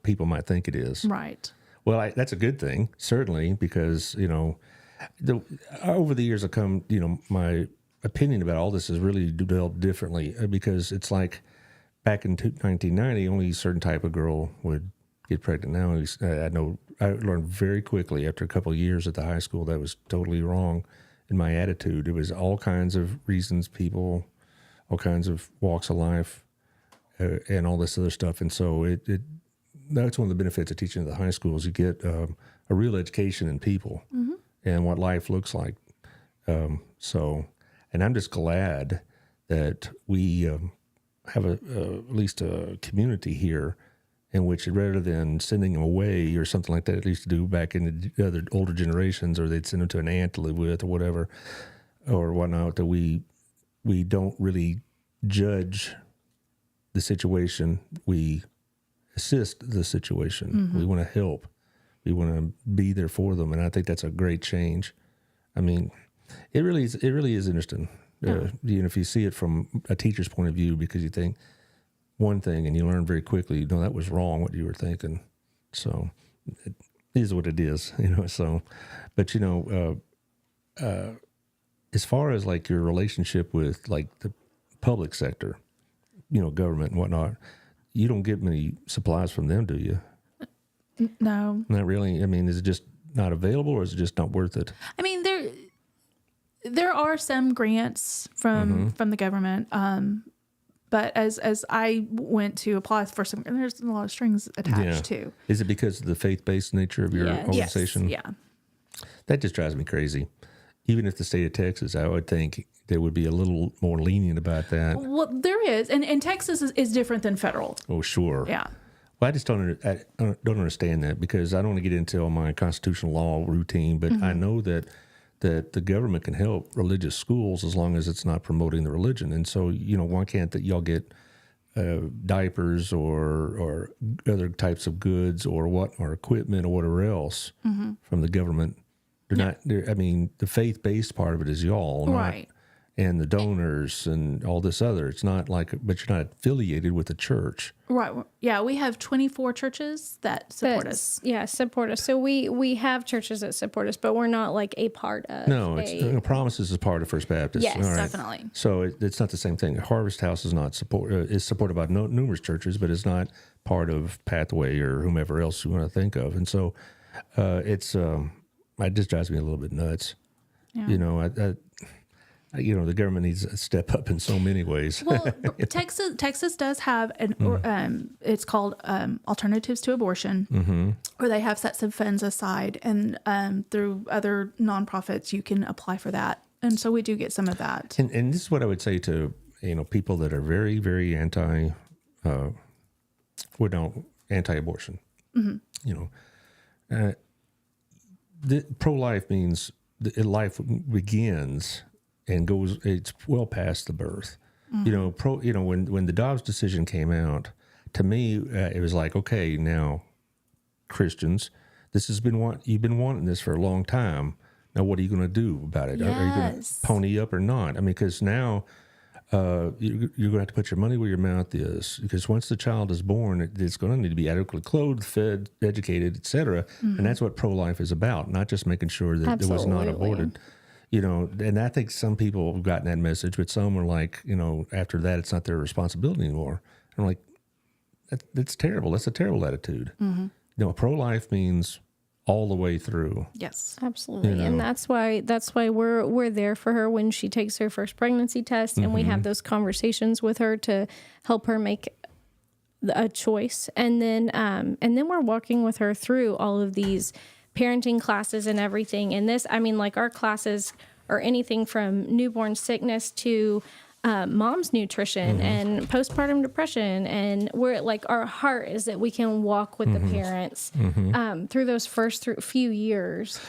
people might think it is. Right. Well, that's a good thing, certainly, because, over the years I've come, my opinion about all this has really developed differently, because it's like back in 1990, only a certain type of girl would get pregnant. Now, I learned very quickly after a couple of years at the high school that was totally wrong in my attitude. It was all kinds of reasons, people, all kinds of walks of life, and all this other stuff. And so that's one of the benefits of teaching at the high school is you get a real education in people and what life looks like. And I'm just glad that we have at least a community here in which, rather than sending them away or something like that, at least to do back in the other older generations, or they'd send them to an aunt to live with or whatever, or whatnot, that we don't really judge the situation. We assist the situation. We want to help. We want to be there for them, and I think that's a great change. I mean, it really is interesting. If you see it from a teacher's point of view, because you think one thing and you learn very quickly, that was wrong what you were thinking. So it is what it is, So, but as far as like your relationship with like the public sector, government and whatnot, you don't get many supplies from them, do you? No, Not really. I mean, is it just not available, or is it just not worth it? I mean, there are some grants from the government, but as I went to apply for some, there's a lot of strings attached too. Is it because of the faith-based nature of your organization? Yes. Yeah. That just drives me crazy. Even if the state of Texas, I would think they would be a little more lenient about that. Well, there is, and Texas is different than federal. Oh, sure. Yeah. Well, I just don't understand that, because I don't want to get into all my constitutional law routine, but I know that the government can help religious schools as long as it's not promoting the religion. And so, why can't that y'all get diapers or other types of goods or equipment or whatever else from the government? I mean, the faith-based part of it is y'all, Right. And the donors and all this other. It's not like, but you're not affiliated with the church. Right. Yeah, we have 24 churches that support us. Yeah, support us. So we have churches that support us, but we're not like a part of. No, Promises is part of First Baptist. Yes, all right. Definitely. So it's not the same thing. Harvest House is not is supported by numerous churches, but it's not part of Pathway or whomever else you want to think of. And so it just drives me a little bit nuts. Yeah. The government needs to step up in so many ways. Well, Texas does have it's called Alternatives to Abortion, where they have sets of funds aside, and through other nonprofits you can apply for that, and so we do get some of that. And this is what I would say to people that are very, very anti-abortion. The pro-life means life begins and it's well past the birth. When the Dobbs decision came out, to me, it was like, okay, now Christians, this has been you've been wanting this for a long time. Now, what are you going to do about it? Are you going to Yes. pony up or not? I mean, because now you're going to have to put your money where your mouth is. Because once the child is born, it's going to need to be adequately clothed, fed, educated, etc. And that's what pro-life is about, not just making sure that it was not Absolutely. aborted. You know, and I think some people have gotten that message, but some are like, you know, after that, it's not their responsibility anymore. I'm like, that's terrible. That's a terrible attitude. You know, pro-life means all the way through. Yes. Absolutely. You know. And that's why we're there for her when she takes her first pregnancy test, and we have those conversations with her to help her make a choice. And then we're walking with her through all of these parenting classes and everything. And this, I mean, like our classes are anything from newborn sickness to mom's nutrition and postpartum depression. And we're like, our heart is that we can walk with the parents through those first few years.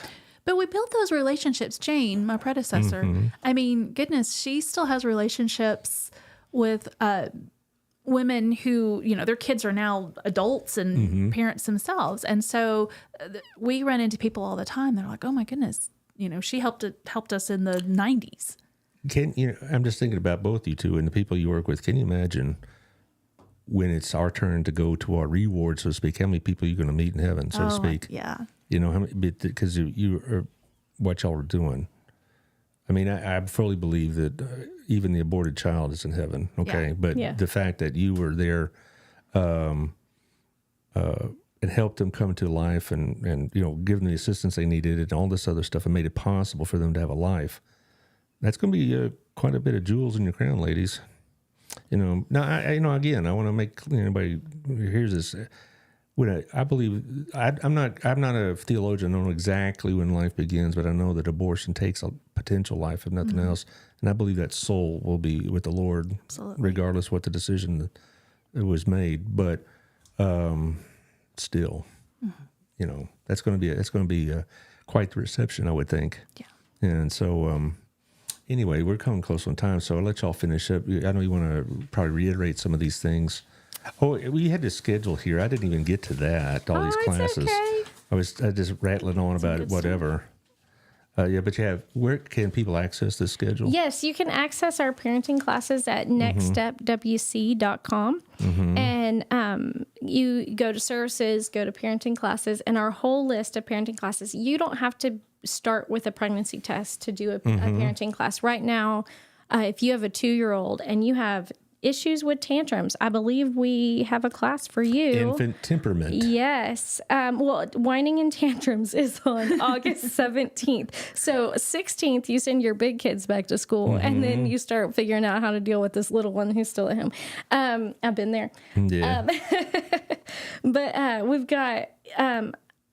But we built those relationships. Jane, my predecessor, I mean, goodness, she still has relationships with women who, you know, their kids are now adults and parents themselves. And so we run into people all the time. They're like, oh my goodness, you know, she helped us in the 90s. I'm just thinking about both you two and the people you work with. Can you imagine when it's our turn to go to our reward, so to speak, how many people you're going to meet in heaven, so to speak? Yeah. You know, how many, because you are what y'all are doing. I mean, I fully believe that even the aborted child is in heaven. Okay. Yeah. But Yeah. the fact that you were there, and helped them come to life and, you know, give them the assistance they needed and all this other stuff and made it possible for them to have a life. That's going to be quite a bit of jewels in your crown, ladies. You know, now, I want to make anybody who hears this. When I believe, I'm not a theologian. I don't know exactly when life begins, but I know that abortion takes a potential life, if nothing else. And I believe that soul will be with the Lord, Absolutely. regardless what the decision that was made. But still, you know, that's going to be quite the reception, I would think. Yeah. And so, anyway, we're coming close on time, so I'll let y'all finish up. I know you want to probably reiterate some of these things. Oh, we had to schedule here. I didn't even get to that. All these it's classes. okay. I was just rattling on about good whatever. Yeah, but where can people access this schedule? Yes, you can access our parenting classes at nextstepwc.com. And you go to services, go to parenting classes, and our whole list of parenting classes. You don't have to start with a pregnancy test to do a parenting class. Right now, if you have a 2-year-old and you have issues with tantrums, I believe we have a class for you. Infant temperament. Yes. Well, whining and tantrums is on August 17th. So 16th, you send your big kids back to school, and then you start figuring out how to deal with this little one who's still at home. I've been there. Yeah. But we've got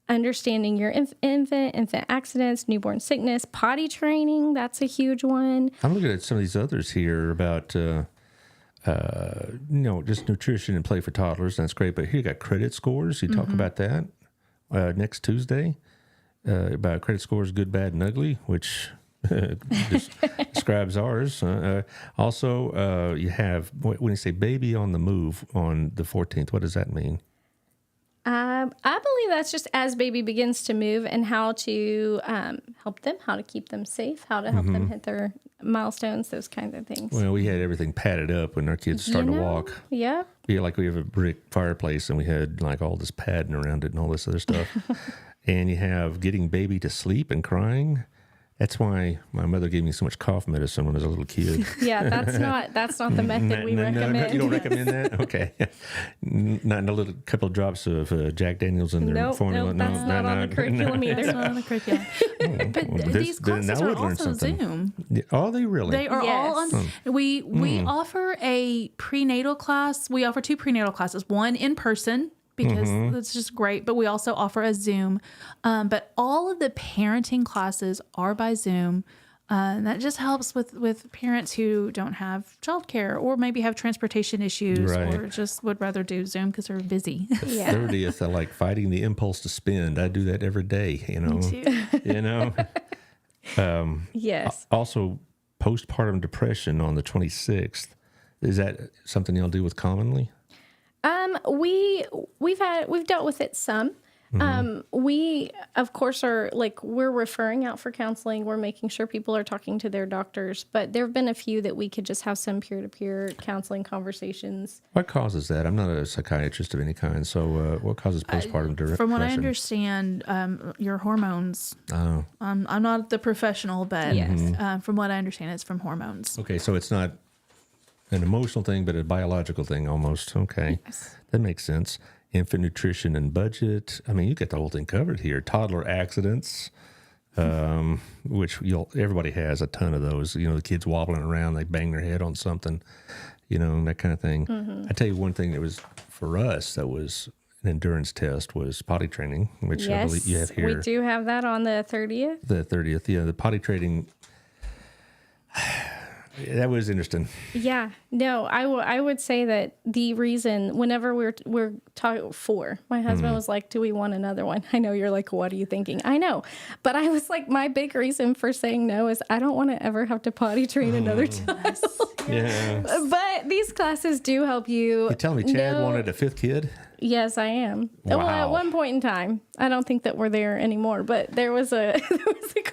understanding your infant accidents, newborn sickness, potty training. That's a huge one. I'm looking at some of these others here about, just nutrition and play for toddlers. That's great. But here you got credit scores. You talk about that next Tuesday about credit scores, good, bad, and ugly, which describes ours. Also, you have, when you say baby on the move on the 14th, what does that mean? I believe that's just as baby begins to move and how to help them, how to keep them safe, how to help them hit their milestones, those kinds of things. Well, we had everything padded up when our kids started to walk. Yeah. Yeah, like we have a brick fireplace and we had like all this padding around it and all this other stuff. And you have getting baby to sleep and crying. That's why my mother gave me so much cough medicine when I was a little kid. Yeah, that's not the method we recommend. No, you don't recommend that? Okay. Not a little couple of drops of Jack Daniels in their formula. Nope, that's not on the curriculum It's either. not on the curriculum. But these classes now are we'd learn also something. Zoom. Are they really? They are all on. We offer a prenatal class. We offer 2 prenatal classes. One in person, because that's just great. But we also offer a Zoom. But all of the parenting classes are by Zoom. And that just helps with parents who don't have childcare or maybe have transportation issues or just would rather do Zoom because they're busy. Yeah. 30th, I like fighting the impulse to spend. I do that every day, you know. Me too. Yes. Also, postpartum depression on the 26th. Is that something y'all deal with commonly? We've dealt with it some. We of course are like, we're referring out for counseling. We're making sure people are talking to their doctors, but there have been a few that we could just have some peer-to-peer counseling conversations. What causes that? I'm not a psychiatrist of any kind, so what causes postpartum depression? From what I understand, your hormones. Oh. I'm not the professional, but Yes. from what I understand, it's from hormones. Okay, so it's not an emotional thing, but a biological thing almost. Okay, that makes sense. Infant nutrition and budget. I mean, you get the whole thing covered here. Toddler accidents, which everybody has a ton of those. You know, the kids wobbling around, they bang their head on something, you know, that kind of thing. I tell you one thing that was, for us, that was an endurance test was potty training, which I believe you have here. We do have that on the 30th. The 30th, yeah. The potty training, that was interesting. Yeah, no, I would say that the reason, whenever we're talking my husband was like, do we want another one? I know you're like, what are you thinking? I know. But I was like, my big reason for saying no is I don't want to ever have to potty train another child. Yeah. But these classes do help you. You're telling me Chad know- wanted a fifth kid? Yes, I am. Well, at Wow. one point in time, I don't think that we're there anymore, but there was a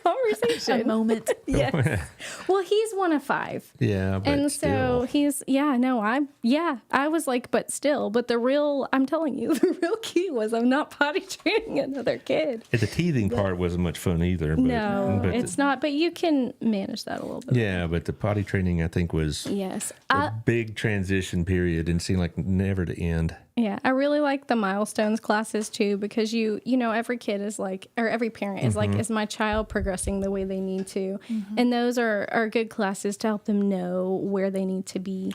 conversation. A moment. Yes. Well, he's one of 5. Yeah, but And still. so I was like, but still, I'm telling you, the real key was I'm not potty training another kid. The teething part wasn't much fun either. But, No, but it's not, but you can manage that a little bit. Yeah, but the potty training, I think, was Yes. a big transition period and seemed like never to end. Yeah, I really like the milestones classes too, because you know, every kid is like, or every parent is like, is my child progressing the way they need to? And those are good classes to help them know where they need to be.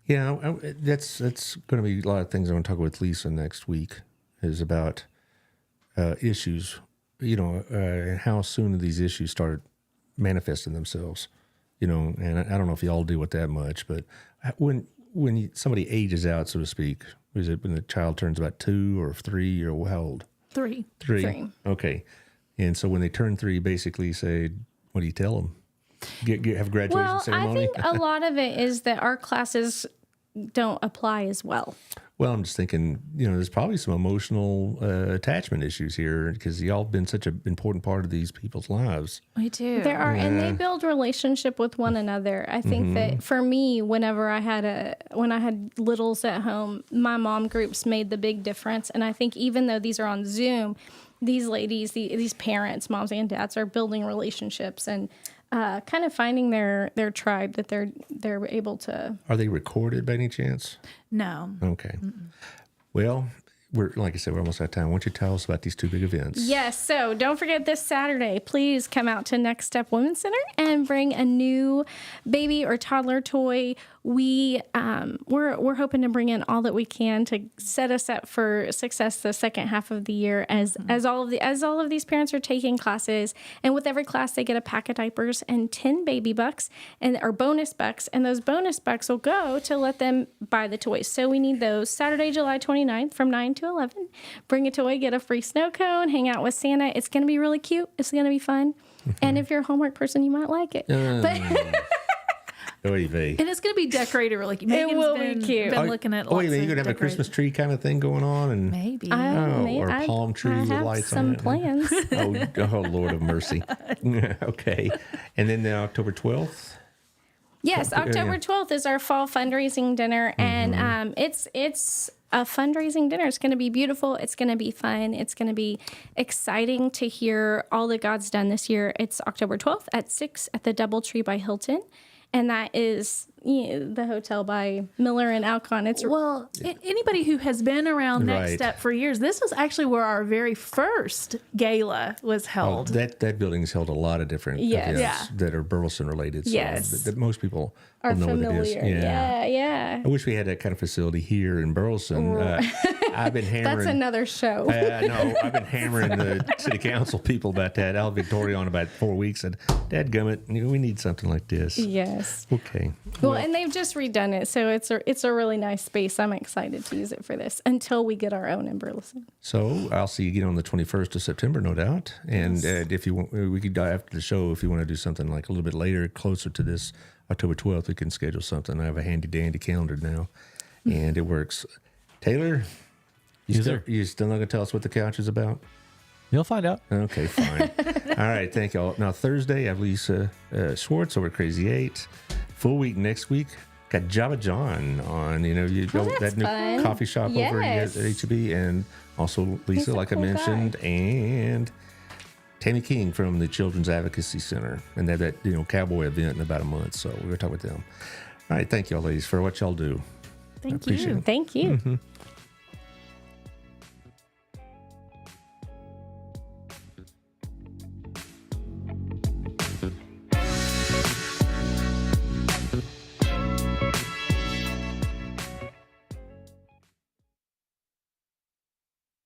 Yeah, that's going to be a lot of things I want to talk with Lisa next week, is about issues, you know, and how soon these issues start manifesting themselves, you know, and I don't know if y'all deal with that much, but when somebody ages out, so to speak, is it when the child turns about 2 or 3 or how old? 3. 3. Okay. And so when they turn 3, basically say, what do you tell them? Have a graduation Well, ceremony? I think a lot of it is that our classes don't apply as well. Well, I'm just thinking, you know, there's probably some emotional attachment issues here because y'all have been such an important part of these people's lives. We do. There are, and they build relationship with one another. I think that for me, when I had littles at home, my mom groups made the big difference. And I think even though these are on Zoom, these ladies, these parents, moms and dads, are building relationships and kind of finding their tribe that they're able to. Are they recorded by any chance? No. Okay. Well, we're like I said, we're almost out of time. Why don't you tell us about these 2 big events? Yes, so don't forget this Saturday, please come out to Next Step Women's Center and bring a new baby or toddler toy. We're hoping to bring in all that we can to set us up for success the second half of the year as all of these parents are taking classes, and with every class they get a pack of diapers and 10 baby bucks or bonus bucks, and those bonus bucks will go to let them buy the toys. So we need those Saturday, July 29th from 9 to 11. Bring a toy, get a free snow cone, hang out with Santa. It's going to be really cute. It's going to be fun. And if you're a homework person, you might like it. Oy vey. And it's going to be decorated really cute. Megan's will be been, cute. been looking at Oh, lots you mean of you're going to have a decorated- Christmas tree kind of thing going on? And Maybe. or a palm tree I with have lights some on it. plans. Oh, Lord of mercy. Okay. And then October 12th? Yes, October 12th is our fall fundraising dinner, and it's a fundraising dinner. It's going to be beautiful. It's going to be fun. It's going to be exciting to hear all that God's done this year. It's October 12th at 6 at the Doubletree by Hilton, and that is the hotel by Miller and Alcon. It's Anybody who has been around Next Right. Step for years, this was actually where our very first gala was Oh, held. that building's held a lot of different Yes. events Yeah. that are Burleson related. So Yes. that most people are will know what it is. familiar. Yeah. I wish we had that kind of facility here in Burleson. I've been hammering. That's another show. No, I've been hammering the city council people about that. Al Victoria on about 4 weeks said, "Dadgummit, we need something like this." Yes. Okay. Well, and they've just redone it, so it's a really nice space. I'm excited to use it for this until we get our own in Burleson. So I'll see you again on the 21st of September, no doubt. And if you want, we could after the show, if you want to do something like a little bit later, closer to this October 12th, we can schedule something. I have a handy dandy calendar now, and it works. Taylor, Yes, sir. you still not going to tell us what the couch is about? You'll find out. Okay, fine. All right, thank y'all. Now, Thursday, I have Lisa Schwartz over Crazy 8. Full week next week. Got Java John on, that new fun. coffee shop over at Yes. HEB. And also He's Lisa, a like I cool mentioned, and Tammy King from the Children's Advocacy Center. And they have that, cowboy event in about a month. So we're going to talk with them. All right, thank y'all, ladies, for what y'all do. Thank appreciate you. it. Thank you.